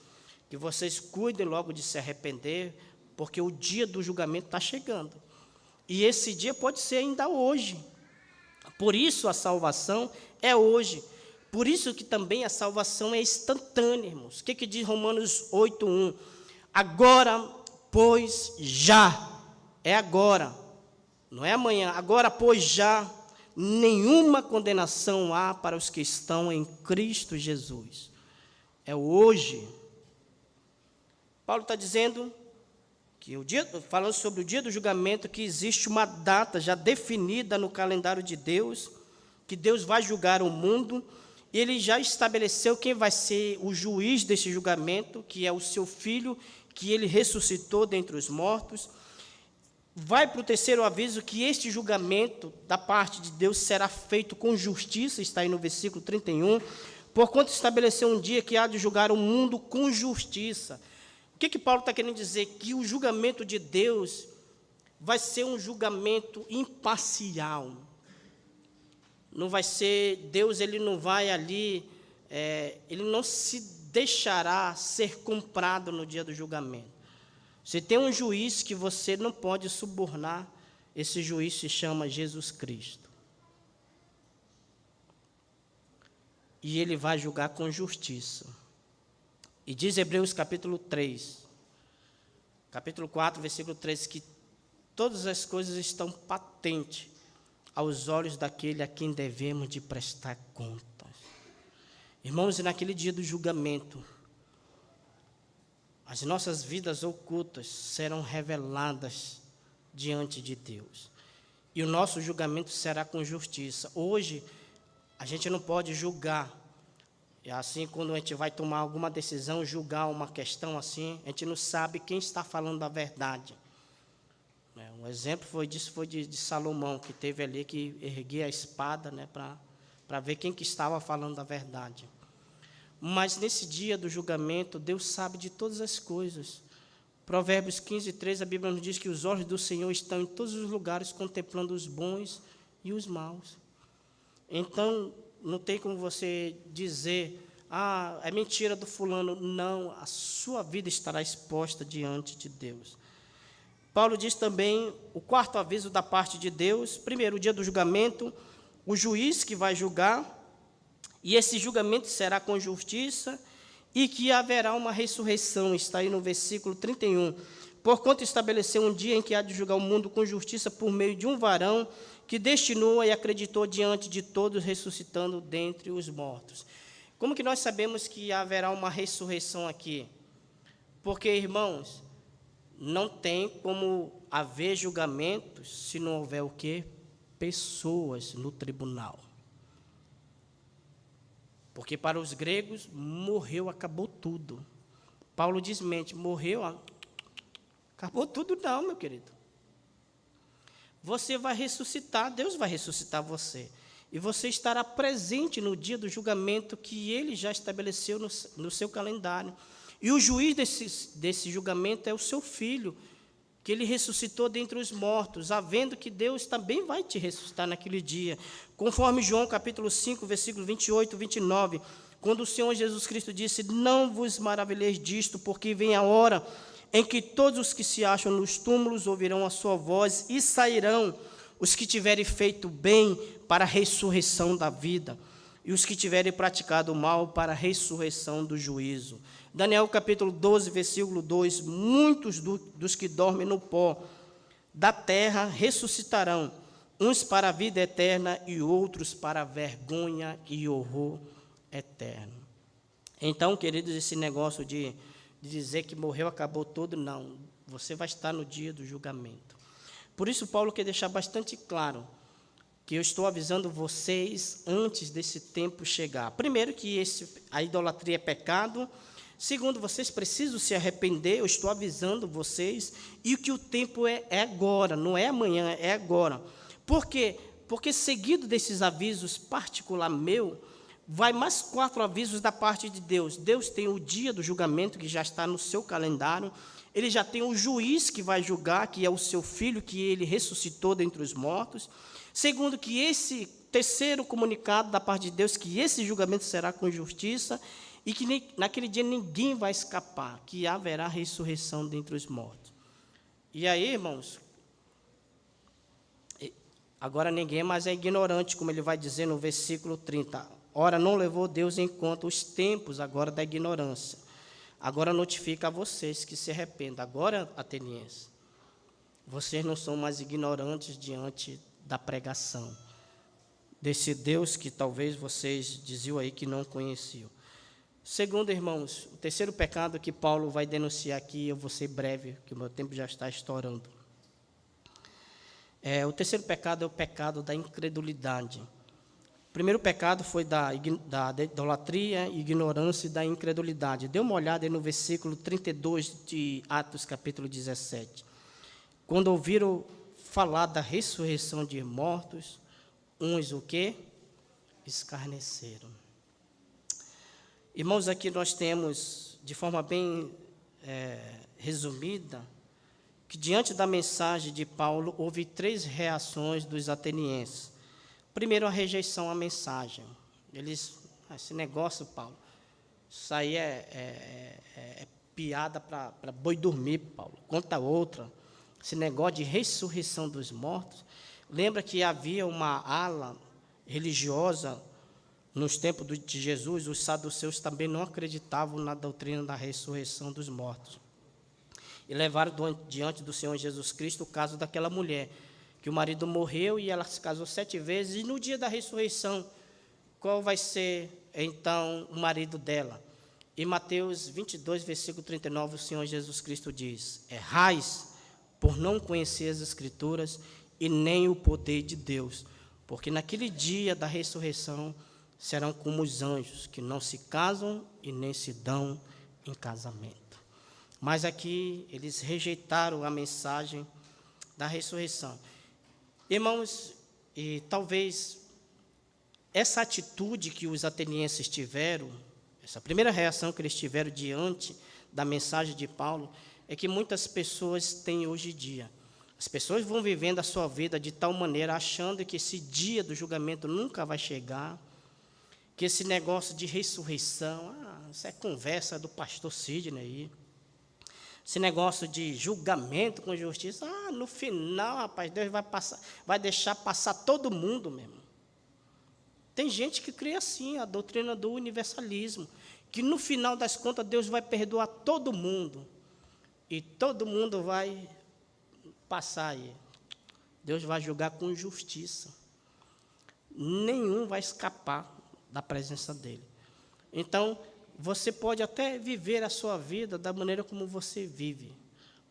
que vocês cuidem logo de se arrepender, porque o dia do julgamento está chegando. E esse dia pode ser ainda hoje. Por isso a salvação é hoje. Por isso que também a salvação é instantânea, irmãos. O que diz Romanos 8:1? Agora, pois já, é agora, não é amanhã, agora, pois já, nenhuma condenação há para os que estão em Cristo Jesus. É hoje. Paulo está dizendo que falando sobre o dia do julgamento, que existe uma data já definida no calendário de Deus, que Deus vai julgar o mundo. Ele já estabeleceu quem vai ser o juiz desse julgamento, que é o seu Filho, que ele ressuscitou dentre os mortos. Vai para o terceiro aviso, que este julgamento da parte de Deus será feito com justiça, está aí no versículo 31, porquanto estabeleceu um dia que há de julgar o mundo com justiça. O que Paulo está querendo dizer? Que o julgamento de Deus vai ser um julgamento imparcial. Não vai ser, Deus ele não vai ali, ele não se deixará ser comprado no dia do julgamento. Você tem um juiz que você não pode subornar, esse juiz se chama Jesus Cristo. E ele vai julgar com justiça. E diz Hebreus capítulo 3, capítulo 4, versículo 3, que todas as coisas estão patentes aos olhos daquele a quem devemos de prestar contas. Irmãos, e naquele dia do julgamento, as nossas vidas ocultas serão reveladas diante de Deus. E o nosso julgamento será com justiça. Hoje, a gente não pode julgar. E assim, quando a gente vai tomar alguma decisão, julgar uma questão assim, a gente não sabe quem está falando a verdade. Um exemplo foi de Salomão, que teve ali que erguer a espada, né, para ver quem que estava falando a verdade. Mas nesse dia do julgamento, Deus sabe de todas as coisas. Provérbios 15:3, a Bíblia nos diz que os olhos do Senhor estão em todos os lugares, contemplando os bons e os maus. Então, não tem como você dizer, é mentira do fulano. Não, a sua vida estará exposta diante de Deus. Paulo diz também, o quarto aviso da parte de Deus, primeiro, o dia do julgamento, o juiz que vai julgar, e esse julgamento será com justiça, e que haverá uma ressurreição, está aí no versículo 31. Porquanto estabeleceu um dia em que há de julgar o mundo com justiça por meio de um varão, que destinou e acreditou diante de todos, ressuscitando dentre os mortos. Como que nós sabemos que haverá uma ressurreição aqui? Porque, irmãos, não tem como haver julgamentos se não houver o quê? Pessoas no tribunal. Porque para os gregos, morreu, acabou tudo. Paulo desmente, morreu, acabou tudo não, meu querido. Você vai ressuscitar, Deus vai ressuscitar você. E você estará presente no dia do julgamento que Ele já estabeleceu no seu calendário. E o juiz desse julgamento é o seu Filho, que Ele ressuscitou dentre os mortos, havendo que Deus também vai te ressuscitar naquele dia. Conforme João capítulo 5, versículo 28 e 29, quando o Senhor Jesus Cristo disse, não vos maravilheis disto, porque vem a hora em que todos os que se acham nos túmulos ouvirão a sua voz e sairão os que tiverem feito bem para a ressurreição da vida. e os que tiverem praticado o mal para a ressurreição do juízo. Daniel capítulo 12, versículo 2, muitos dos que dormem no pó da terra ressuscitarão, uns para a vida eterna e outros para a vergonha e horror eterno. Então, queridos, esse negócio de dizer que morreu, acabou tudo, não. Você vai estar no dia do julgamento. Por isso, Paulo quer deixar bastante claro que eu estou avisando vocês antes desse tempo chegar. Primeiro, que a idolatria é pecado. Segundo, vocês precisam se arrepender, eu estou avisando vocês. E que o tempo é agora, não é amanhã, é agora. Por quê? Porque seguido desses avisos particular meu, vai mais 4 avisos da parte de Deus. Deus tem o dia do julgamento, que já está no seu calendário. Ele já tem o juiz que vai julgar, que é o seu filho, que ele ressuscitou dentre os mortos. Segundo, que esse terceiro comunicado da parte de Deus, que esse julgamento será com justiça, e que naquele dia ninguém vai escapar, que haverá ressurreição dentre os mortos. E aí, irmãos, agora ninguém mais é ignorante, como ele vai dizer no versículo 30. Ora, não levou Deus em conta os tempos agora da ignorância. Agora notifica a vocês que se arrependam. Agora, atenienses, vocês não são mais ignorantes diante da pregação desse Deus que talvez vocês diziam aí que não conheciam. Segundo, irmãos, o terceiro pecado que Paulo vai denunciar aqui, eu vou ser breve, que o meu tempo já está estourando. O terceiro pecado é o pecado da incredulidade. O primeiro pecado foi da idolatria, ignorância e da incredulidade. Dê uma olhada aí no versículo 32 de Atos, capítulo 17. Quando ouviram falar da ressurreição de mortos, uns o quê? Escarneceram. Irmãos, aqui nós temos, de forma bem resumida, que diante da mensagem de Paulo, houve 3 reações dos atenienses. Primeiro, a rejeição à mensagem. Esse negócio, Paulo, isso aí é piada para boi dormir, Paulo. Conta outra. Esse negócio de ressurreição dos mortos. Lembra que havia uma ala religiosa nos tempos de Jesus, os saduceus também não acreditavam na doutrina da ressurreição dos mortos. E levaram diante do Senhor Jesus Cristo o caso daquela mulher, que o marido morreu e ela se casou 7 vezes, e no dia da ressurreição, qual vai ser, então, o marido dela? Em Mateus 22, versículo 39, o Senhor Jesus Cristo diz: errais por não conhecer as Escrituras e nem o poder de Deus, porque naquele dia da ressurreição serão como os anjos, que não se casam e nem se dão em casamento. Mas aqui eles rejeitaram a mensagem da ressurreição. Irmãos, e talvez essa atitude que os atenienses tiveram, essa primeira reação que eles tiveram diante da mensagem de Paulo, é que muitas pessoas têm hoje em dia. As pessoas vão vivendo a sua vida de tal maneira, achando que esse dia do julgamento nunca vai chegar, que esse negócio de ressurreição, isso é conversa do pastor Sidney aí. Esse negócio de julgamento com justiça, no final, rapaz, Deus vai deixar passar todo mundo mesmo. Tem gente que crê assim, a doutrina do universalismo, que no final das contas Deus vai perdoar todo mundo, e todo mundo vai passar aí. Deus vai julgar com justiça. Nenhum vai escapar da presença dele. Então, você pode até viver a sua vida da maneira como você vive,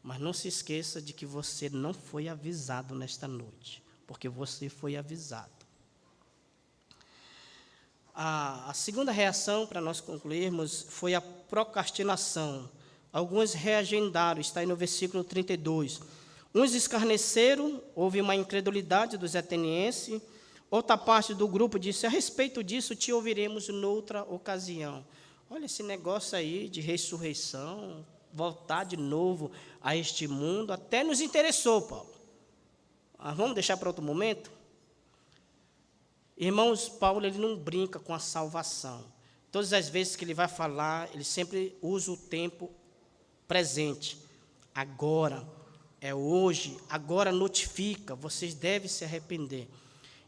mas não se esqueça de que você não foi avisado nesta noite, porque você foi avisado. A segunda reação, para nós concluirmos, foi a procrastinação. Alguns reagendaram, está aí no versículo 32. Uns escarneceram, houve uma incredulidade dos atenienses. Outra parte do grupo disse: a respeito disso te ouviremos noutra ocasião. Olha esse negócio aí de ressurreição, voltar de novo a este mundo, até nos interessou, Paulo. Mas vamos deixar para outro momento? Irmãos, Paulo ele não brinca com a salvação. Todas as vezes que ele vai falar, ele sempre usa o tempo presente. Agora, é hoje, agora notifica, vocês devem se arrepender.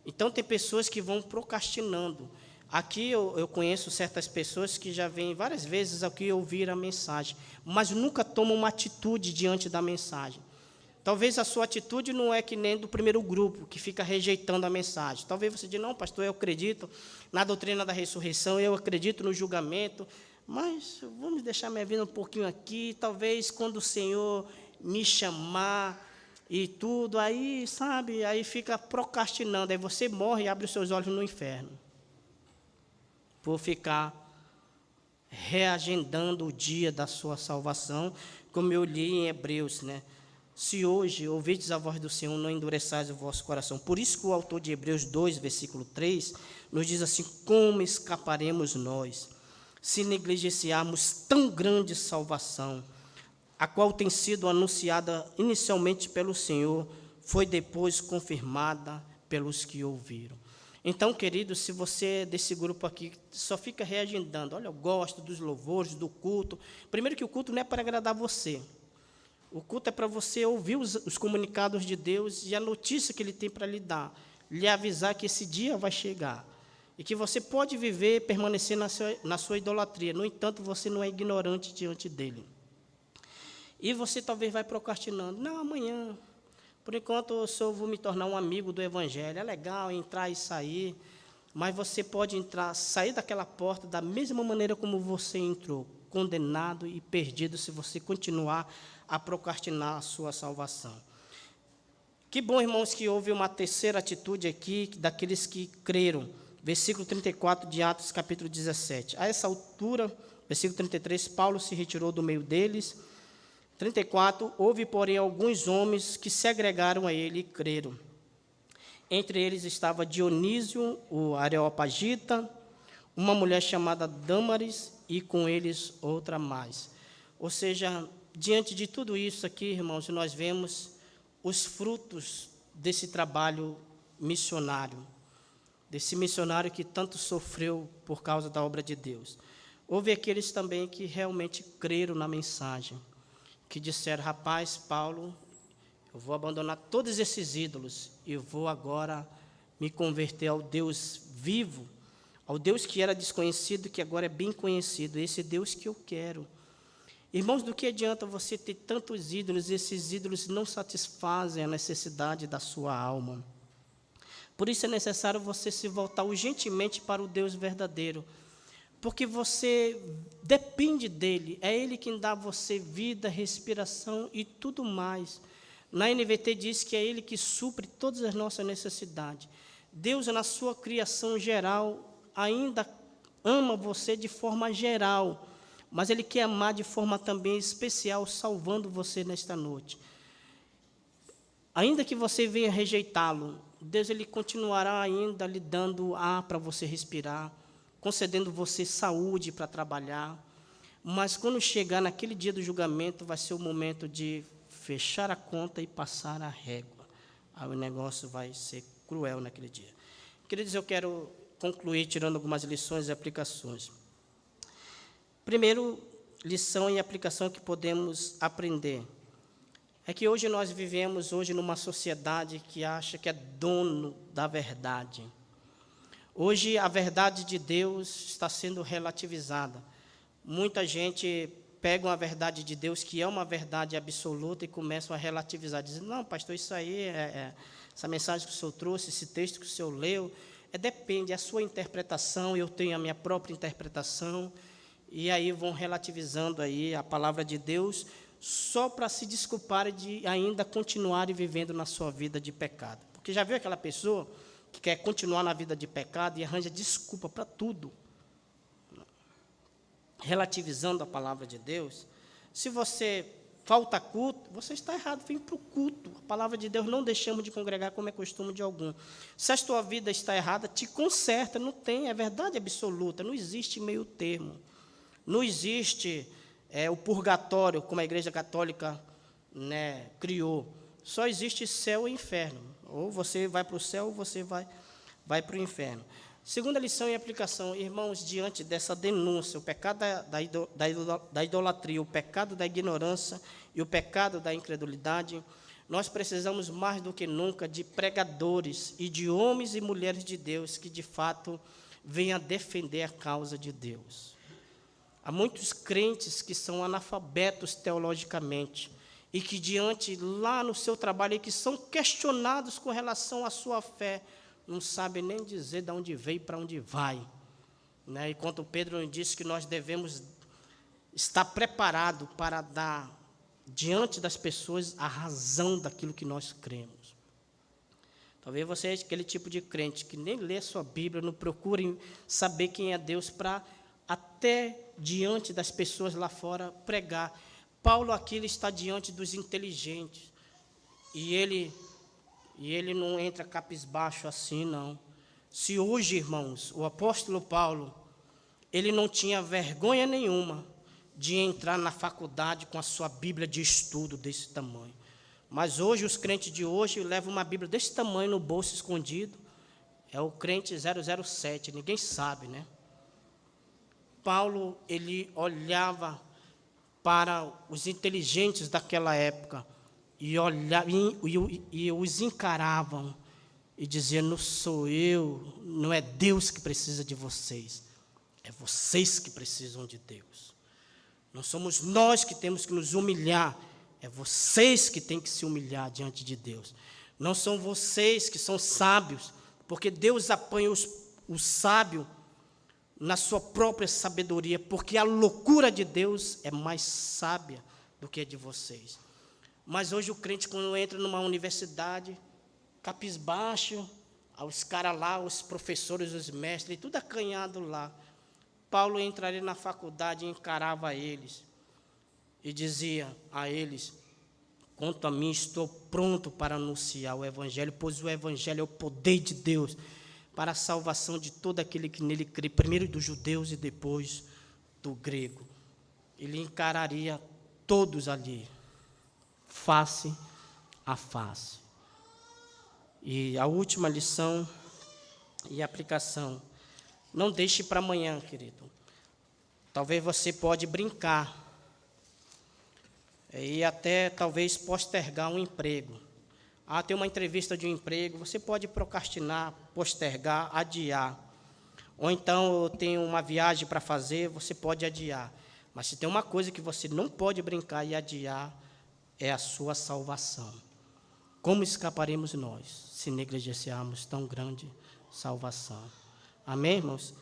Então, tem pessoas que vão procrastinando. Aqui eu conheço certas pessoas que já vêm várias vezes aqui ouvir a mensagem, mas nunca tomam uma atitude diante da mensagem. Talvez a sua atitude não é que nem do primeiro grupo, que fica rejeitando a mensagem. Talvez você diga, não, pastor, eu acredito na doutrina da ressurreição, eu acredito no julgamento, mas vamos deixar minha vida um pouquinho aqui, talvez quando o Senhor me chamar e tudo, aí, sabe, aí fica procrastinando, aí você morre e abre os seus olhos no inferno, por ficar reagendando o dia da sua salvação, como eu li em Hebreus, né? Se hoje ouvides a voz do Senhor, não endureçais o vosso coração. Por isso que o autor de Hebreus 2, versículo 3, nos diz assim, como escaparemos nós, se negligenciarmos tão grande salvação, a qual tem sido anunciada inicialmente pelo Senhor, foi depois confirmada pelos que ouviram. Então, querido, se você é desse grupo aqui, só fica reagendando, olha, eu gosto dos louvores, do culto. Primeiro que o culto não é para agradar você. O culto é para você ouvir os comunicados de Deus e a notícia que Ele tem para lhe dar, lhe avisar que esse dia vai chegar e que você pode viver, permanecer na sua idolatria. No entanto, você não é ignorante diante dEle. E você talvez vai procrastinando. Não, amanhã. Por enquanto, eu só vou me tornar um amigo do Evangelho. É legal entrar e sair, mas você pode entrar, sair daquela porta da mesma maneira como você entrou, condenado e perdido se você continuar a procrastinar a sua salvação. Que bom, irmãos, que houve uma terceira atitude aqui, daqueles que creram. Versículo 34 de Atos, capítulo 17. A essa altura, versículo 33, Paulo se retirou do meio deles. 34, houve, porém, alguns homens que se agregaram a ele e creram. Entre eles estava Dionísio, o Areopagita, uma mulher chamada Dâmaris, e com eles outra mais. Ou seja, diante de tudo isso aqui, irmãos, nós vemos os frutos desse trabalho missionário, desse missionário que tanto sofreu por causa da obra de Deus. Houve aqueles também que realmente creram na mensagem, que disseram, rapaz, Paulo, eu vou abandonar todos esses ídolos e vou agora me converter ao Deus vivo, ao Deus que era desconhecido, que agora é bem conhecido, esse Deus que eu quero. Irmãos, do que adianta você ter tantos ídolos, esses ídolos não satisfazem a necessidade da sua alma. Por isso é necessário você se voltar urgentemente para o Deus verdadeiro, porque você depende dEle, é Ele quem dá a você vida, respiração e tudo mais. Na NVT diz que é Ele que supre todas as nossas necessidades. Deus, na sua criação geral, ainda ama você de forma geral, mas Ele quer amar de forma também especial, salvando você nesta noite. Ainda que você venha rejeitá-lo, Deus ele continuará ainda lhe dando ar para você respirar, concedendo você saúde para trabalhar, mas quando chegar naquele dia do julgamento, vai ser o momento de fechar a conta e passar a régua. Aí o negócio vai ser cruel naquele dia. Queridos, eu quero concluir tirando algumas lições e aplicações. Primeiro, lição e aplicação que podemos aprender é que hoje nós vivemos numa sociedade que acha que é dono da verdade. Hoje a verdade de Deus está sendo relativizada. Muita gente pega uma verdade de Deus que é uma verdade absoluta e começam a relativizar, dizendo, não, pastor, isso aí, essa mensagem que o senhor trouxe, esse texto que o senhor leu, depende, é a sua interpretação, eu tenho a minha própria interpretação, e aí vão relativizando aí a palavra de Deus, só para se desculparem de ainda continuarem vivendo na sua vida de pecado. Porque já viu aquela pessoa que quer continuar na vida de pecado e arranja desculpa para tudo, relativizando a palavra de Deus? Se você falta culto, você está errado, vem para o culto. A palavra de Deus, não deixamos de congregar como é costume de algum. Se a tua vida está errada, te conserta, não tem, é verdade absoluta, não existe meio termo. Não existe o purgatório, como a Igreja Católica, né, criou. Só existe céu e inferno. Ou você vai para o céu, ou você vai para o inferno. Segunda lição e aplicação, irmãos, diante dessa denúncia, o pecado da idolatria, o pecado da ignorância e o pecado da incredulidade, nós precisamos mais do que nunca de pregadores e de homens e mulheres de Deus que, de fato, venha defender a causa de Deus. Há muitos crentes que são analfabetos teologicamente e que diante lá no seu trabalho e que são questionados com relação à sua fé, não sabem nem dizer de onde veio e para onde vai. Né? Enquanto Pedro disse que nós devemos estar preparados para dar diante das pessoas a razão daquilo que nós cremos. Talvez você é aquele tipo de crente que nem lê a sua Bíblia, não procure saber quem é Deus para até diante das pessoas lá fora pregar. Paulo aqui ele está diante dos inteligentes e ele não entra cabisbaixo assim, não. Se hoje, irmãos, o apóstolo Paulo, ele não tinha vergonha nenhuma de entrar na faculdade com a sua Bíblia de estudo desse tamanho. Mas hoje, os crentes de hoje levam uma Bíblia desse tamanho no bolso escondido. É o crente 007, ninguém sabe, né? Paulo, ele olhava para os inteligentes daquela época e os encaravam e dizia: não sou eu, não é Deus que precisa de vocês, é vocês que precisam de Deus. Não somos nós que temos que nos humilhar, é vocês que têm que se humilhar diante de Deus. Não são vocês que são sábios, porque Deus apanha o sábio na sua própria sabedoria, porque a loucura de Deus é mais sábia do que a de vocês. Mas hoje o crente, quando entra numa universidade, cabisbaixo, os caras lá, os professores, os mestres, tudo acanhado lá. Paulo entraria na faculdade e encarava eles e dizia a eles: quanto a mim, estou pronto para anunciar o Evangelho, pois o Evangelho é o poder de Deus para a salvação de todo aquele que nele crê, primeiro dos judeus e depois do grego. Ele encararia todos ali, face a face. E a última lição e aplicação: não deixe para amanhã, querido. Talvez você pode brincar e até talvez postergar um emprego. Tem uma entrevista de um emprego, você pode procrastinar, postergar, adiar. Ou então eu tenho uma viagem para fazer, você pode adiar. Mas se tem uma coisa que você não pode brincar e adiar, é a sua salvação. Como escaparemos nós se negligenciarmos tão grande salvação? Amém, irmãos?